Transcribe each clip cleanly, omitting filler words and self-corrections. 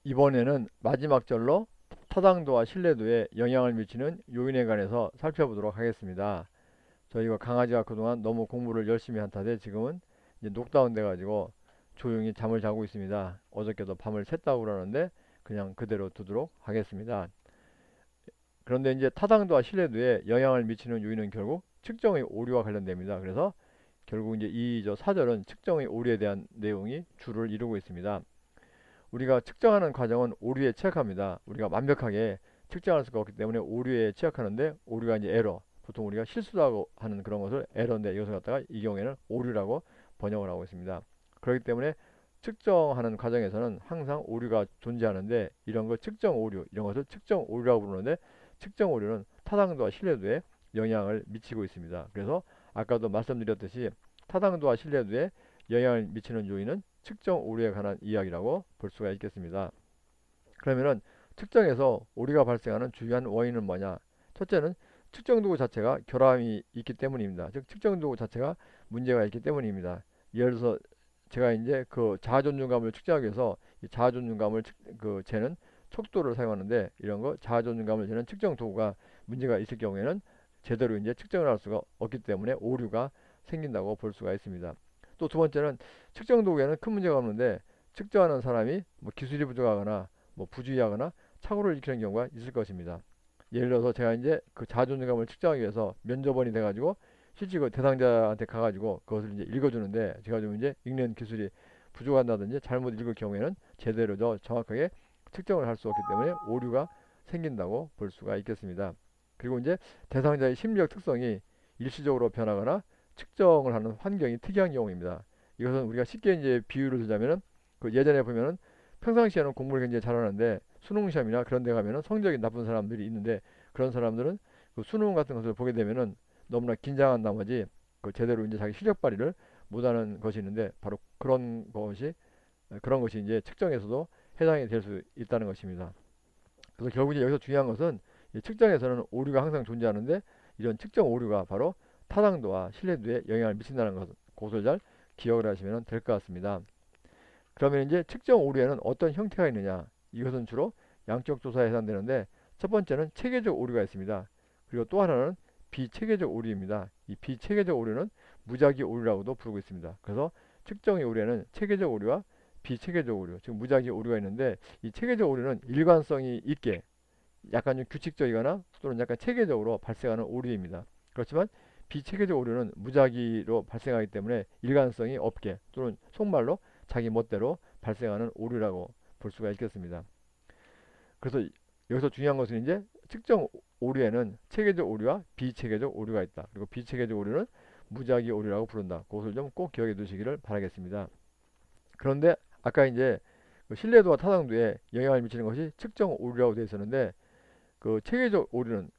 이번에는 마지막 절로 타당도와 신뢰도에 영향을 미치는 요인에 관해서 살펴보도록 하겠습니다. 저희가 강아지가 그동안 너무 공부를 열심히 한 탓에 지금은 이제 녹다운 돼가지고 조용히 잠을 자고 있습니다. 어저께도 밤을 샜다고 그러는데 그냥 그대로 두도록 하겠습니다. 그런데 이제 타당도와 신뢰도에 영향을 미치는 요인은 결국 측정의 오류와 관련됩니다. 그래서 결국 이제 이 저 사절은 측정의 오류에 대한 내용이 주를 이루고 있습니다. 우리가 측정하는 과정은 오류에 취약합니다. 우리가 완벽하게 측정할 수가 없기 때문에 오류에 취약하는데, 오류가 이제 에러, 보통 우리가 실수도 하고 하는 그런 것을 에러인데, 이것을 갖다가 이 경우에는 오류라고 번역을 하고 있습니다. 그렇기 때문에 측정하는 과정에서는 항상 오류가 존재하는데, 이런 걸 측정 오류, 이런 것을 측정 오류라고 부르는데, 측정 오류는 타당도와 신뢰도에 영향을 미치고 있습니다. 그래서 아까도 말씀드렸듯이 타당도와 신뢰도에 영향을 미치는 요인은 측정 오류에 관한 이야기라고 볼 수가 있겠습니다. 그러면은 측정에서 오류가 발생하는 주요한 원인은 뭐냐? 첫째는 측정 도구 자체가 결함이 있기 때문입니다. 즉 측정 도구 자체가 문제가 있기 때문입니다. 예를 들어서 제가 이제 그 자아존중감을 측정하기 위해서 이 자아존중감을 그 재는 척도를 사용하는데, 이런 거 자아존중감을 재는 측정 도구가 문제가 있을 경우에는 제대로 이제 측정을 할 수가 없기 때문에 오류가 생긴다고 볼 수가 있습니다. 또 두 번째는 측정 도구에는 큰 문제가 없는데, 측정하는 사람이 뭐 기술이 부족하거나 뭐 부주의하거나 착오를 일으키는 경우가 있을 것입니다. 예를 들어서 제가 이제 그 자존감을 측정하기 위해서 면접원이 돼가지고 실제 그 대상자한테 가가지고 그것을 이제 읽어주는데, 제가 좀 이제 읽는 기술이 부족한다든지 잘못 읽을 경우에는 제대로 정확하게 측정을 할 수 없기 때문에 오류가 생긴다고 볼 수가 있겠습니다. 그리고 이제 대상자의 심리적 특성이 일시적으로 변하거나 측정을 하는 환경이 특이한 경우입니다. 이것은 우리가 쉽게 이제 비유를 들자면은, 그 예전에 보면은 평상시에는 공부를 굉장히 잘하는데 수능 시험이나 그런 데 가면은 성적이 나쁜 사람들이 있는데, 그런 사람들은 그 수능 같은 것을 보게 되면은 너무나 긴장한 나머지 그 제대로 이제 자기 실력 발휘를 못하는 것이 있는데, 바로 그런 것이 이제 측정에서도 해당이 될 수 있다는 것입니다. 그래서 결국 이제 여기서 중요한 것은 이 측정에서는 오류가 항상 존재하는데, 이런 측정 오류가 바로 타당도와 신뢰도에 영향을 미친다는 것을 잘 기억을 하시면 될 것 같습니다. 그러면 이제 측정 오류에는 어떤 형태가 있느냐? 이것은 주로 양적 조사에 해당되는데, 첫 번째는 체계적 오류가 있습니다. 그리고 또 하나는 비체계적 오류입니다. 이 비체계적 오류는 무작위 오류라고도 부르고 있습니다. 그래서 측정의 오류에는 체계적 오류와 비체계적 오류, 즉 무작위 오류가 있는데, 이 체계적 오류는 일관성이 있게 약간 좀 규칙적이거나 또는 약간 체계적으로 발생하는 오류입니다. 그렇지만 비체계적 오류는 무작위로 발생하기 때문에 일관성이 없게, 또는 속말로 자기 멋대로 발생하는 오류라고 볼 수가 있겠습니다. 그래서 여기서 중요한 것은 이제 측정 오류에는 체계적 오류와 비체계적 오류가 있다. 그리고 비체계적 오류는 무작위 오류라고 부른다. 그것을 좀 꼭 기억해 두시기를 바라겠습니다. 그런데 아까 이제 그 신뢰도와 타당도에 영향을 미치는 것이 측정 오류라고 되어 있었는데, 그 체계적 오류는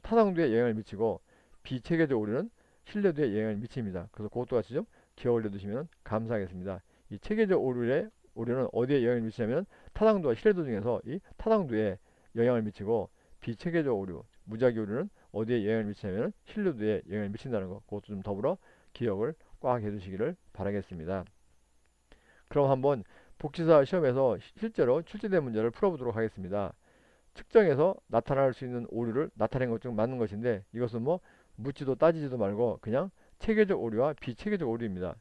타당도에 영향을 미치고 비체계적 오류는 신뢰도에 영향을 미칩니다. 그래서 그것도 같이 좀 기억을 해두시면 감사하겠습니다. 이 체계적 오류는 어디에 영향을 미치냐면 타당도와 신뢰도 중에서 이 타당도에 영향을 미치고, 비체계적 오류, 무작위 오류는 어디에 영향을 미치냐면 신뢰도에 영향을 미친다는 것, 그것도 좀 더불어 기억을 꽉 해두시기를 바라겠습니다. 그럼 한번 복지사 시험에서 실제로 출제된 문제를 풀어보도록 하겠습니다. 측정에서 나타날 수 있는 오류를 나타낸 것 중 맞는 것인데, 이것은 뭐 묻지도 따지지도 말고 그냥 체계적 오류와 비체계적 오류입니다.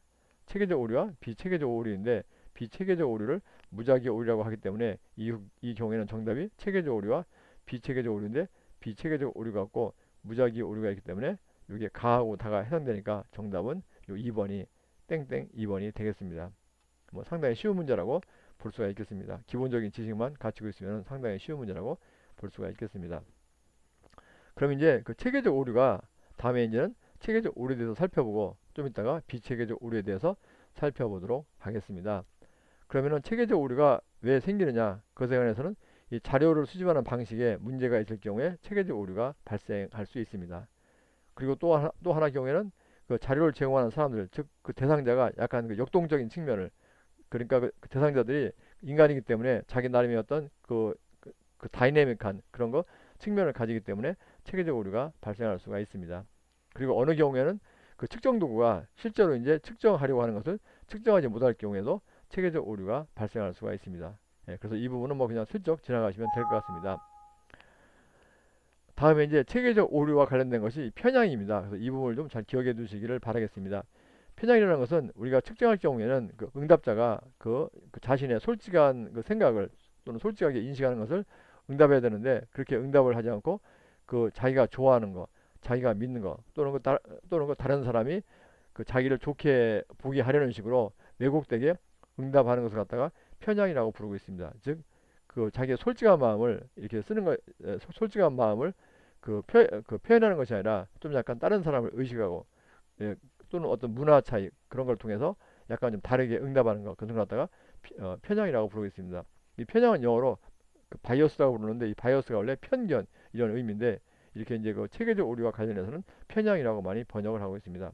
체계적 오류와 비체계적 오류인데, 비체계적 오류를 무작위 오류라고 하기 때문에 이 경우에는 정답이 체계적 오류와 비체계적 오류인데, 비체계적 오류가 없고 무작위 오류가 있기 때문에 이게 가하고 다가 해당되니까 정답은 요 2번이 땡땡 2번이 되겠습니다. 뭐 상당히 쉬운 문제라고 볼 수가 있겠습니다. 기본적인 지식만 갖추고 있으면 상당히 쉬운 문제라고 볼 수가 있겠습니다. 그럼 이제 그 체계적 오류가, 다음에 이제는 체계적 오류에 대해서 살펴보고 좀 이따가 비체계적 오류에 대해서 살펴보도록 하겠습니다. 그러면은 체계적 오류가 왜 생기느냐? 그것에 관해서는 이 자료를 수집하는 방식에 문제가 있을 경우에 체계적 오류가 발생할 수 있습니다. 그리고 또 하나 경우에는 그 자료를 제공하는 사람들, 즉 그 대상자가 약간 그 역동적인 측면을, 그러니까 그 대상자들이 인간이기 때문에 자기 나름의 어떤 그 다이내믹한 그런 거 측면을 가지기 때문에 체계적 오류가 발생할 수가 있습니다. 그리고 어느 경우에는 그 측정 도구가 실제로 이제 측정하려고 하는 것을 측정하지 못할 경우에도 체계적 오류가 발생할 수가 있습니다. 예, 그래서 이 부분은 뭐 그냥 슬쩍 지나가시면 될 것 같습니다. 다음에 이제 체계적 오류와 관련된 것이 편향입니다. 그래서 이 부분을 좀 잘 기억해 두시기를 바라겠습니다. 편향이라는 것은 우리가 측정할 경우에는 그 응답자가 그 자신의 솔직한 그 생각을 또는 솔직하게 인식하는 것을 응답해야 되는데, 그렇게 응답을 하지 않고 그 자기가 좋아하는 거, 자기가 믿는 거, 또는 그 다른 사람이 그 자기를 좋게 보게 하려는 식으로 왜곡되게 응답하는 것을 갖다가 편향이라고 부르고 있습니다. 즉, 그 자기의 솔직한 마음을 이렇게 쓰는 거, 솔직한 마음을 그 표현하는 것이 아니라 좀 약간 다른 사람을 의식하고, 예, 또는 어떤 문화 차이 그런 걸 통해서 약간 좀 다르게 응답하는 것, 그런 걸 갖다가 편향이라고 부르고 있습니다. 이 편향은 영어로 그 바이어스라고 부르는데, 이 바이어스가 원래 편견 이런 의미인데, 이렇게 이제 그 체계적 오류와 관련해서는 편향이라고 많이 번역을 하고 있습니다.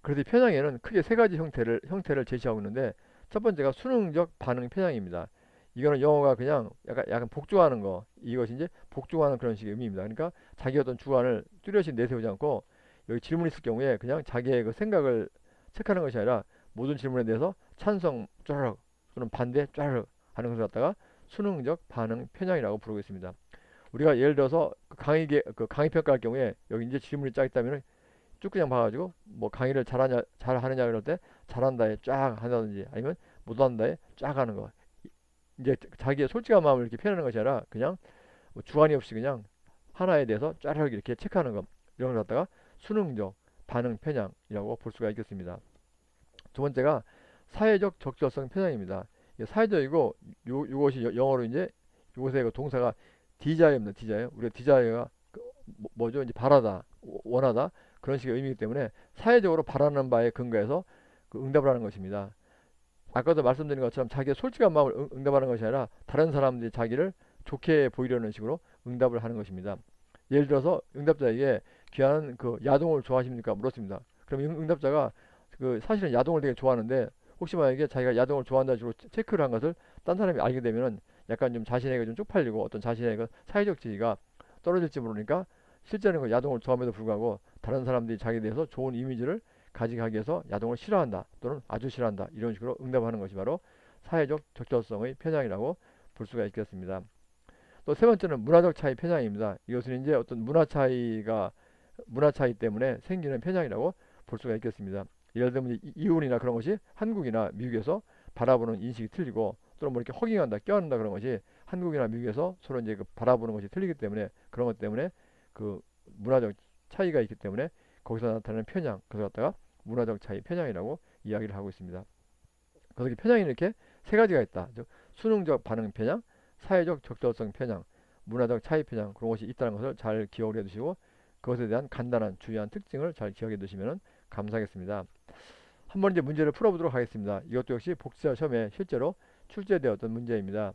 그래서 이 편향에는 크게 세 가지 형태를 제시하고 있는데, 첫 번째가 수능적 반응 편향입니다. 이거는 영어가 그냥 약간 복종하는 거, 이것이 이제 복종하는 그런 식의 의미입니다. 그러니까 자기 어떤 주관을 뚜렷이 내세우지 않고, 여기 질문이 있을 경우에 그냥 자기의 그 생각을 체크하는 것이 아니라 모든 질문에 대해서 찬성 쫘르륵 또는 반대 쫘르륵 하는 것을 갖다가 수능적 반응 편향이라고 부르고 있습니다. 우리가 예를 들어서 그 강의 평가할 경우에 여기 이제 질문이 쫙 있다면 쭉 그냥 봐가지고 뭐 강의를 잘하느냐 그럴 때 잘한다에 쫙 한다든지, 아니면 못한다에 쫙 하는 거, 이제 자기의 솔직한 마음을 이렇게 표현하는 것이 아니라 그냥 뭐 주관이 없이 그냥 하나에 대해서 쫙 이렇게 체크하는 것, 이런 걸 갖다가 수능적 반응 편향이라고 볼 수가 있겠습니다. 두 번째가 사회적 적절성 편향입니다. 이게 사회적이고, 요것이 영어로 이제 요것의 그 동사가 디자이어입니다. 디자이어. 우리가 디자이어가 뭐죠? 이제 바라다, 원하다, 그런 식의 의미이기 때문에 사회적으로 바라는 바에 근거해서 그 응답을 하는 것입니다. 아까도 말씀드린 것처럼 자기의 솔직한 마음을 응답하는 것이 아니라 다른 사람들이 자기를 좋게 보이려는 식으로 응답을 하는 것입니다. 예를 들어서 응답자에게 귀한 그 야동을 좋아하십니까? 물었습니다. 그럼 응답자가 그 사실은 야동을 되게 좋아하는데, 혹시 만약에 자기가 야동을 좋아한다는 식으로 체크를 한 것을 딴 사람이 알게 되면은 약간 좀 자신에게 좀 쪽팔리고 어떤 자신의 그 사회적 지위가 떨어질지 모르니까, 실제는 그 야동을 좋아함에도 불구하고 다른 사람들이 자기에 대해서 좋은 이미지를 가지게 하기 위해서 야동을 싫어한다 또는 아주 싫어한다, 이런 식으로 응답하는 것이 바로 사회적 적절성의 편향이라고 볼 수가 있겠습니다. 또 세 번째는 문화적 차이 편향입니다. 이것은 이제 어떤 문화 차이 때문에 생기는 편향이라고 볼 수가 있겠습니다. 예를 들면 이혼이나 그런 것이 한국이나 미국에서 바라보는 인식이 틀리고, 또는 뭐 이렇게 허깅한다, 껴안는다 그런 것이 한국이나 미국에서 서로 이제 그 바라보는 것이 틀리기 때문에, 그런 것 때문에 그 문화적 차이가 있기 때문에 거기서 나타나는 편향, 그래서 갖다가 문화적 차이 편향이라고 이야기를 하고 있습니다. 그래서 편향이 이렇게 세 가지가 있다. 즉 수능적 반응 편향, 사회적 적절성 편향, 문화적 차이 편향, 그런 것이 있다는 것을 잘 기억을 해두시고, 그것에 대한 간단한 주요한 특징을 잘 기억해 두시면 감사하겠습니다. 한번 이제 문제를 풀어보도록 하겠습니다. 이것도 역시 복지사 시험에 실제로 출제되었던 문제입니다.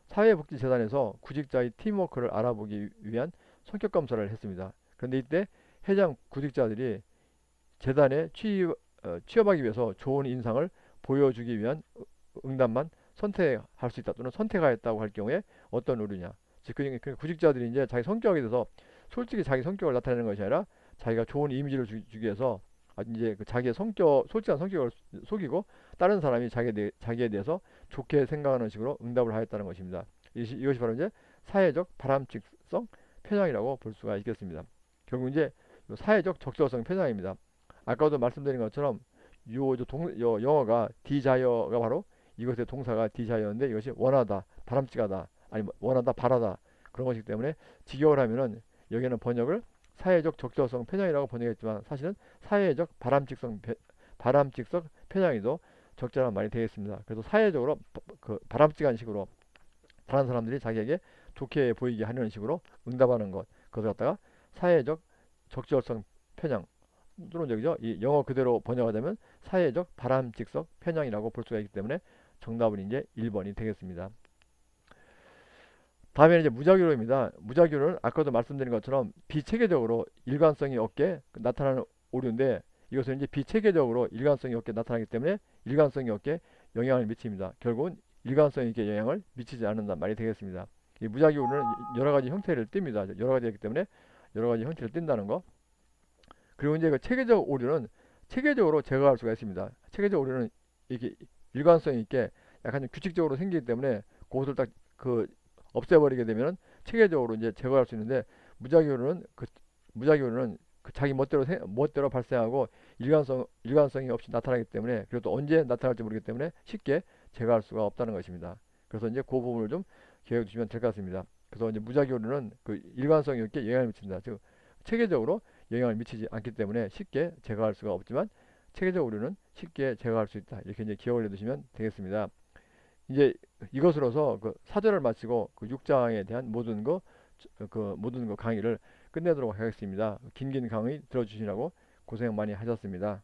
사회복지재단에서 구직자의 팀워크를 알아보기 위한 성격 검사를 했습니다. 그런데 이때 해당 구직자들이 재단에 취업하기 위해서 좋은 인상을 보여주기 위한 응답만 선택할 수 있다 또는 선택하였다고 할 경우에 어떤 오류냐. 즉 그 구직자들이 이제 자기 성격에 대해서 솔직히 자기 성격을 나타내는 것이 아니라 자기가 좋은 이미지를 주기 위해서 이제 그 자기의 솔직한 성격을 속이고 다른 사람이 자기에 대해서 좋게 생각하는 식으로 응답을 하였다는 것입니다. 이것이 바로 이제 사회적 바람직성 편향이라고 볼 수가 있겠습니다. 결국 이제 사회적 적절성 편향입니다. 아까도 말씀드린 것처럼 요 영어가 디자이어가 바로 이것의 동사가 디자이어인데, 이것이 원하다, 바람직하다, 아니 원하다, 바라다, 그런 것이기 때문에 직역을 하면은 여기는 번역을 사회적 적절성 편향이라고 번역했지만 사실은 사회적 바람직성 편향이도 적절한 말이 되겠습니다. 그래서 사회적으로 그 바람직한 식으로 다른 사람들이 자기에게 좋게 보이게 하는 식으로 응답하는 것, 그것을 갖다가 사회적 적절성 편향 또는 저기죠, 이 영어 그대로 번역하자면 사회적 바람직성 편향이라고 볼 수가 있기 때문에 정답은 이제 1번이 되겠습니다. 다음에는 이제 무작위로입니다. 무작위로는 아까도 말씀드린 것처럼 비체계적으로 일관성이 없게 나타나는 오류인데, 이것은 이제 비체계적으로 일관성이 없게 나타나기 때문에 일관성이 없게 영향을 미칩니다. 결국은 일관성 있게 영향을 미치지 않는다 말이 되겠습니다. 이 무작위 오류는 여러 가지 형태를 띱니다. 여러 가지이기 때문에 여러 가지 형태를 띈다는 거. 그리고 이제 그 체계적 오류는 체계적으로 제거할 수가 있습니다. 체계적 오류는 이렇게 일관성 있게 약간 좀 규칙적으로 생기기 때문에 그것을 딱 그 없애버리게 되면은 체계적으로 이제 제거할 수 있는데, 무작위로는 그 자기 멋대로 발생하고 일관성이 없이 나타나기 때문에, 그리고 또 언제 나타날지 모르기 때문에 쉽게 제거할 수가 없다는 것입니다. 그래서 이제 그 부분을 좀 기억해 두시면 될 것 같습니다. 그래서 이제 무작위로는 그 일관성이 없게 영향을 미친다. 즉 체계적으로 영향을 미치지 않기 때문에 쉽게 제거할 수가 없지만, 체계적으로는 쉽게 제거할 수 있다. 이렇게 이제 기억을 해두시면 되겠습니다. 이제 이것으로서 그 사전을 마치고 그 6장에 대한 모든 거 강의를 끝내도록 하겠습니다. 긴 강의 들어주시라고 고생 많이 하셨습니다.